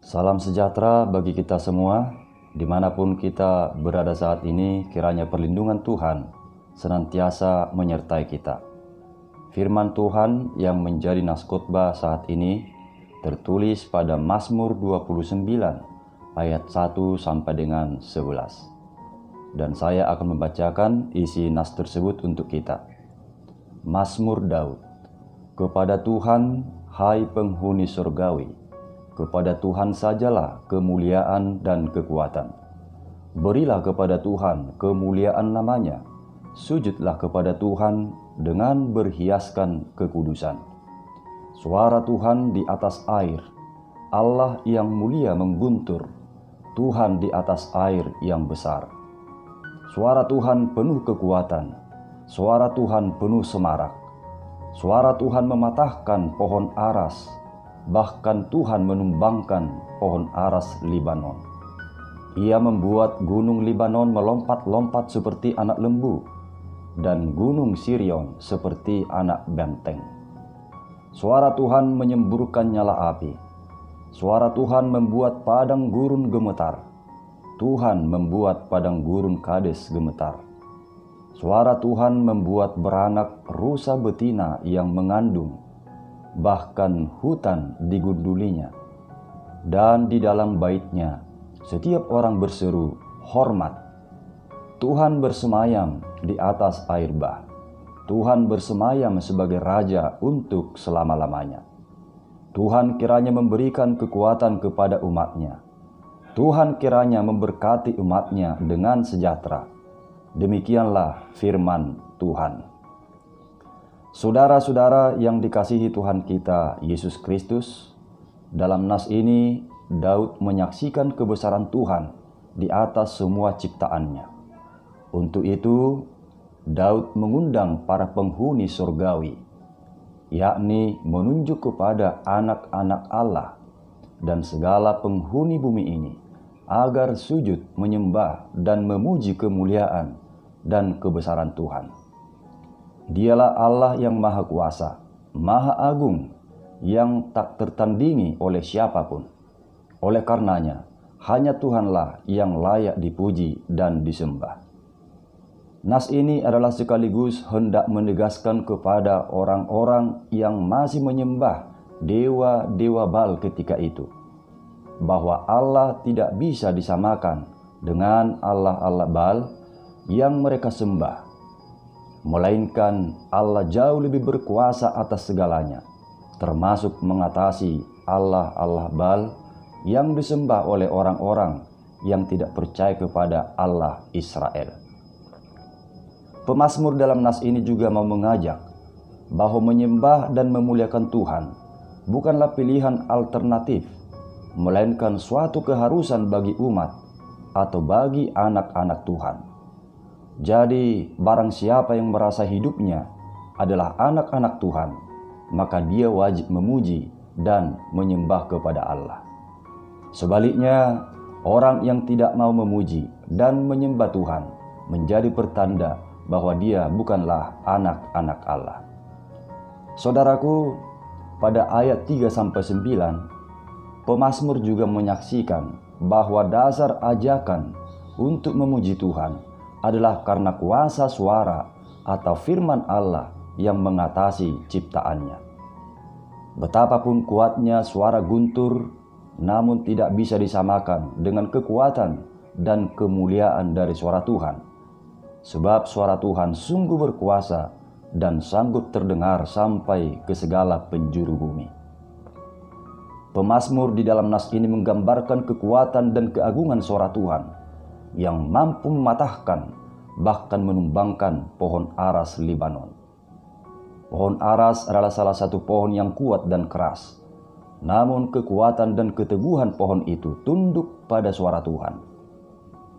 Salam sejahtera bagi kita semua, dimanapun kita berada saat ini. Kiranya perlindungan Tuhan senantiasa menyertai kita. Firman Tuhan yang menjadi naskotbah saat ini tertulis pada Mazmur 29 ayat 1 sampai dengan 11. Dan saya akan membacakan isi nas tersebut untuk kita. Mazmur Daud. Kepada Tuhan, hai penghuni surgawi, kepada Tuhan sajalah kemuliaan dan kekuatan. Berilah kepada Tuhan kemuliaan namanya. Sujudlah kepada Tuhan dengan berhiaskan kekudusan. Suara Tuhan di atas air. Allah yang mulia mengguntur. Tuhan di atas air yang besar. Suara Tuhan penuh kekuatan. Suara Tuhan penuh semarak. Suara Tuhan mematahkan pohon aras. Bahkan Tuhan menumbangkan pohon aras Libanon. Ia membuat gunung Libanon melompat-lompat seperti anak lembu, dan gunung Sirion seperti anak benteng. Suara Tuhan menyemburkan nyala api. Suara Tuhan membuat padang gurun gemetar. Tuhan membuat padang gurun Kades gemetar. Suara Tuhan membuat beranak rusa betina yang mengandung. Bahkan hutan digundulinya. Dan di dalam baitnya setiap orang berseru hormat. Tuhan bersemayam di atas air bah. Tuhan bersemayam sebagai raja untuk selama-lamanya. Tuhan kiranya memberikan kekuatan kepada umatnya. Tuhan kiranya memberkati umatnya dengan sejahtera. Demikianlah firman Tuhan. Saudara-saudara yang dikasihi Tuhan kita Yesus Kristus, dalam nas ini Daud menyaksikan kebesaran Tuhan di atas semua ciptaannya. Untuk itu, Daud mengundang para penghuni surgawi, yakni menunjuk kepada anak-anak Allah dan segala penghuni bumi ini, agar sujud menyembah dan memuji kemuliaan dan kebesaran Tuhan. Dialah Allah yang Maha Kuasa, Maha Agung, yang tak tertandingi oleh siapapun. Oleh karenanya, hanya Tuhanlah yang layak dipuji dan disembah. Nas ini adalah sekaligus hendak menegaskan kepada orang-orang yang masih menyembah dewa-dewa Baal ketika itu, bahwa Allah tidak bisa disamakan dengan Allah-Allah Baal yang mereka sembah. Melainkan Allah jauh lebih berkuasa atas segalanya, termasuk mengatasi Allah-Allah Baal yang disembah oleh orang-orang yang tidak percaya kepada Allah Israel. Pemazmur dalam nas ini juga mau mengajak bahwa menyembah dan memuliakan Tuhan bukanlah pilihan alternatif, melainkan suatu keharusan bagi umat atau bagi anak-anak Tuhan. Jadi, barang siapa yang merasa hidupnya adalah anak-anak Tuhan, maka dia wajib memuji dan menyembah kepada Allah. Sebaliknya, orang yang tidak mau memuji dan menyembah Tuhan menjadi pertanda bahwa dia bukanlah anak-anak Allah. Saudaraku, pada ayat 3-9, pemazmur juga menyaksikan bahwa dasar ajakan untuk memuji Tuhan adalah karena kuasa suara atau firman Allah yang mengatasi ciptaannya. Betapapun kuatnya suara guntur, namun tidak bisa disamakan dengan kekuatan dan kemuliaan dari suara Tuhan. Sebab suara Tuhan sungguh berkuasa dan sanggup terdengar sampai ke segala penjuru bumi. Pemazmur di dalam nas ini menggambarkan kekuatan dan keagungan suara Tuhan yang mampu mematahkan, bahkan menumbangkan pohon aras Libanon. Pohon aras adalah salah satu pohon yang kuat dan keras. Namun kekuatan dan keteguhan pohon itu tunduk pada suara Tuhan.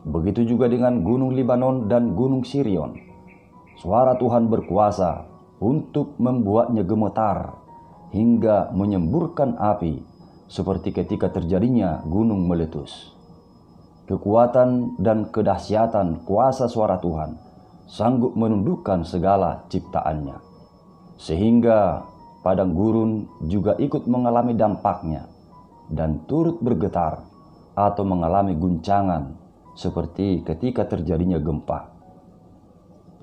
Begitu juga dengan gunung Libanon dan gunung Sirion. Suara Tuhan berkuasa untuk membuatnya gemetar hingga menyemburkan api seperti ketika terjadinya gunung meletus. Kekuatan dan kedahsyatan kuasa suara Tuhan sanggup menundukkan segala ciptaannya, sehingga padang gurun juga ikut mengalami dampaknya. dan turut bergetar atau mengalami guncangan seperti ketika terjadinya gempa.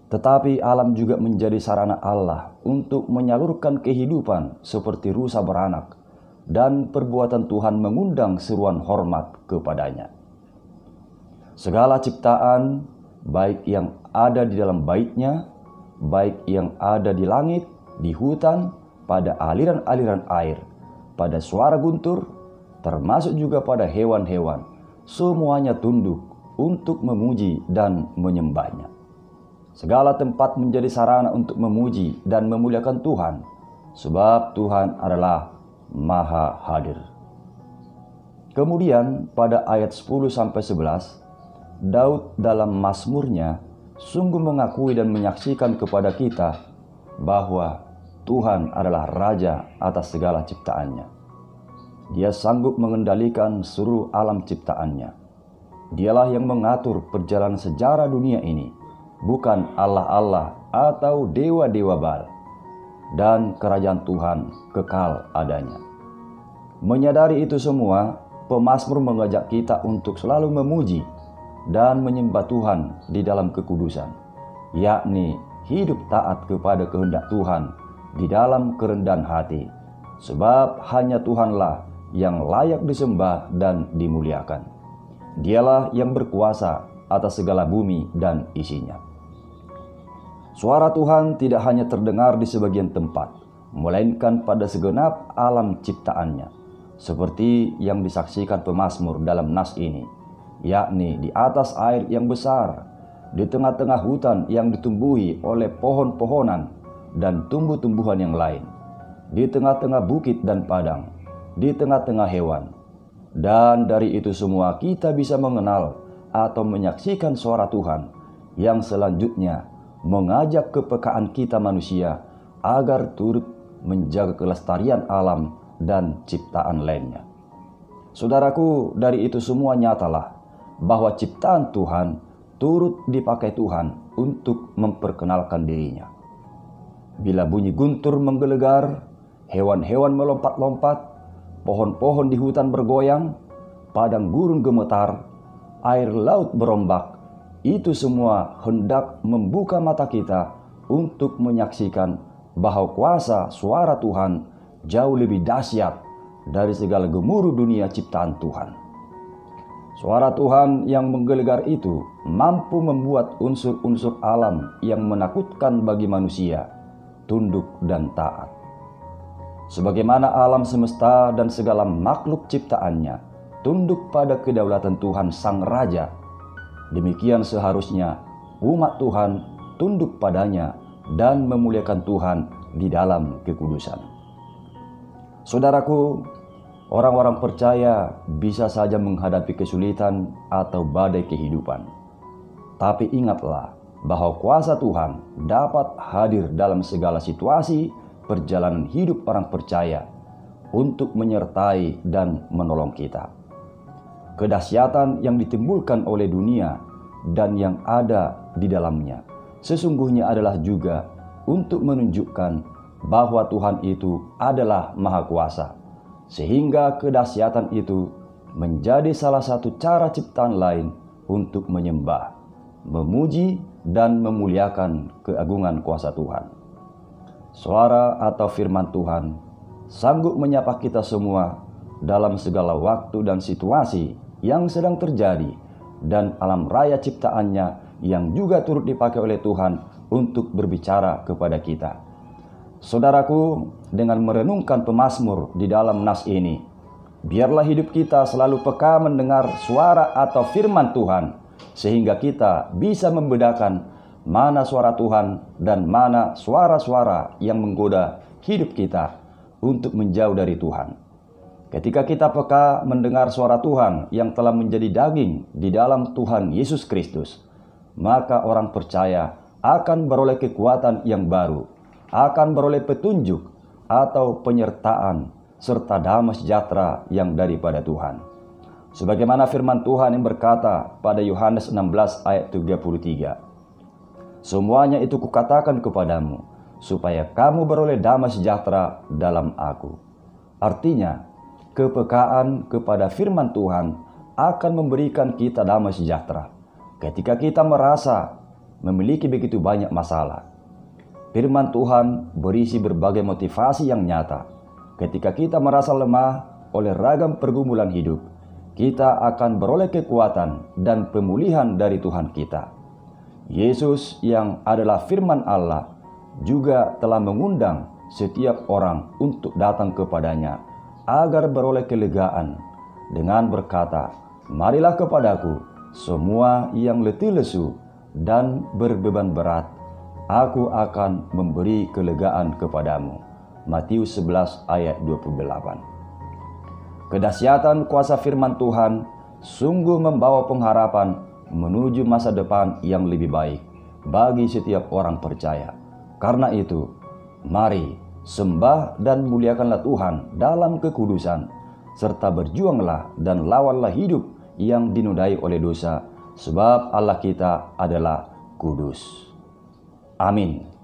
Tetapi alam juga menjadi sarana Allah untuk menyalurkan kehidupan seperti rusa beranak, dan perbuatan Tuhan mengundang seruan hormat kepadanya. Segala ciptaan, baik yang ada di dalam bait-Nya, baik yang ada di langit, di hutan, pada aliran-aliran air, pada suara guntur, termasuk juga pada hewan-hewan, semuanya tunduk untuk memuji dan menyembah-Nya. Segala tempat menjadi sarana untuk memuji dan memuliakan Tuhan, sebab Tuhan adalah Maha Hadir. Kemudian pada ayat 10-11, Daud dalam Mazmurnya sungguh mengakui dan menyaksikan kepada kita bahwa Tuhan adalah Raja atas segala ciptaannya. Dia sanggup mengendalikan seluruh alam ciptaannya. Dialah yang mengatur perjalanan sejarah dunia ini, bukan Allah-Allah atau dewa-dewa Baal. Dan kerajaan Tuhan kekal adanya. Menyadari itu semua, pemazmur mengajak kita untuk selalu memuji dan menyembah Tuhan di dalam kekudusan, yakni hidup taat kepada kehendak Tuhan di dalam kerendahan hati, sebab hanya Tuhanlah yang layak disembah dan dimuliakan. Dialah yang berkuasa atas segala bumi dan isinya. Suara Tuhan tidak hanya terdengar di sebagian tempat, melainkan pada segenap alam ciptaannya, seperti yang disaksikan pemazmur dalam nas ini, yakni di atas air yang besar, di tengah-tengah hutan yang ditumbuhi oleh pohon-pohonan dan tumbuh-tumbuhan yang lain, di tengah-tengah bukit dan padang, di tengah-tengah hewan. Dan dari itu semua kita bisa mengenal atau menyaksikan suara Tuhan yang selanjutnya mengajak kepekaan kita manusia agar turut menjaga kelestarian alam dan ciptaan lainnya. Saudaraku, dari itu semua nyatalah bahwa ciptaan Tuhan turut dipakai Tuhan untuk memperkenalkan dirinya. Bila bunyi guntur menggelegar, hewan-hewan melompat-lompat, pohon-pohon di hutan bergoyang, padang gurun gemetar, air laut berombak, itu semua hendak membuka mata kita untuk menyaksikan bahwa kuasa suara Tuhan jauh lebih dahsyat dari segala gemuruh dunia ciptaan Tuhan. Suara Tuhan yang menggelegar itu mampu membuat unsur-unsur alam yang menakutkan bagi manusia tunduk dan taat. Sebagaimana alam semesta dan segala makhluk ciptaannya tunduk pada kedaulatan Tuhan Sang Raja, demikian seharusnya umat Tuhan tunduk padanya dan memuliakan Tuhan di dalam kekudusan. Saudaraku, orang-orang percaya bisa saja menghadapi kesulitan atau badai kehidupan. Tapi ingatlah bahwa kuasa Tuhan dapat hadir dalam segala situasi perjalanan hidup orang percaya untuk menyertai dan menolong kita. Kedahsyatan yang ditimbulkan oleh dunia dan yang ada di dalamnya sesungguhnya adalah juga untuk menunjukkan bahwa Tuhan itu adalah Maha Kuasa, sehingga kedahsyatan itu menjadi salah satu cara ciptaan lain untuk menyembah, memuji, dan memuliakan keagungan kuasa Tuhan. Suara atau firman Tuhan sanggup menyapa kita semua dalam segala waktu dan situasi yang sedang terjadi, dan alam raya ciptaannya yang juga turut dipakai oleh Tuhan untuk berbicara kepada kita. Saudaraku, dengan merenungkan pemazmur di dalam nas ini, biarlah hidup kita selalu peka mendengar suara atau firman Tuhan, sehingga kita bisa membedakan mana suara Tuhan dan mana suara-suara yang menggoda hidup kita untuk menjauh dari Tuhan. Ketika kita peka mendengar suara Tuhan yang telah menjadi daging di dalam Tuhan Yesus Kristus, maka orang percaya akan beroleh kekuatan yang baru, akan beroleh petunjuk atau penyertaan serta damai sejahtera yang daripada Tuhan. Sebagaimana firman Tuhan yang berkata pada Yohanes 16 ayat 33, "Semuanya itu kukatakan kepadamu, supaya kamu beroleh damai sejahtera dalam Aku." Artinya, kepekaan kepada firman Tuhan akan memberikan kita damai sejahtera. Ketika kita merasa memiliki begitu banyak masalah, firman Tuhan berisi berbagai motivasi yang nyata. Ketika kita merasa lemah oleh ragam pergumulan hidup, kita akan beroleh kekuatan dan pemulihan dari Tuhan kita. Yesus yang adalah firman Allah juga telah mengundang setiap orang untuk datang kepadanya agar beroleh kelegaan dengan berkata, "Marilah kepadaku semua yang letih lesu dan berbeban berat, aku akan memberi kelegaan kepadamu." Matius 11 ayat 28. Kedahsyatan kuasa firman Tuhan sungguh membawa pengharapan menuju masa depan yang lebih baik bagi setiap orang percaya. Karena itu, mari sembah dan muliakanlah Tuhan dalam kekudusan, serta berjuanglah dan lawanlah hidup yang dinodai oleh dosa, sebab Allah kita adalah kudus. Amin.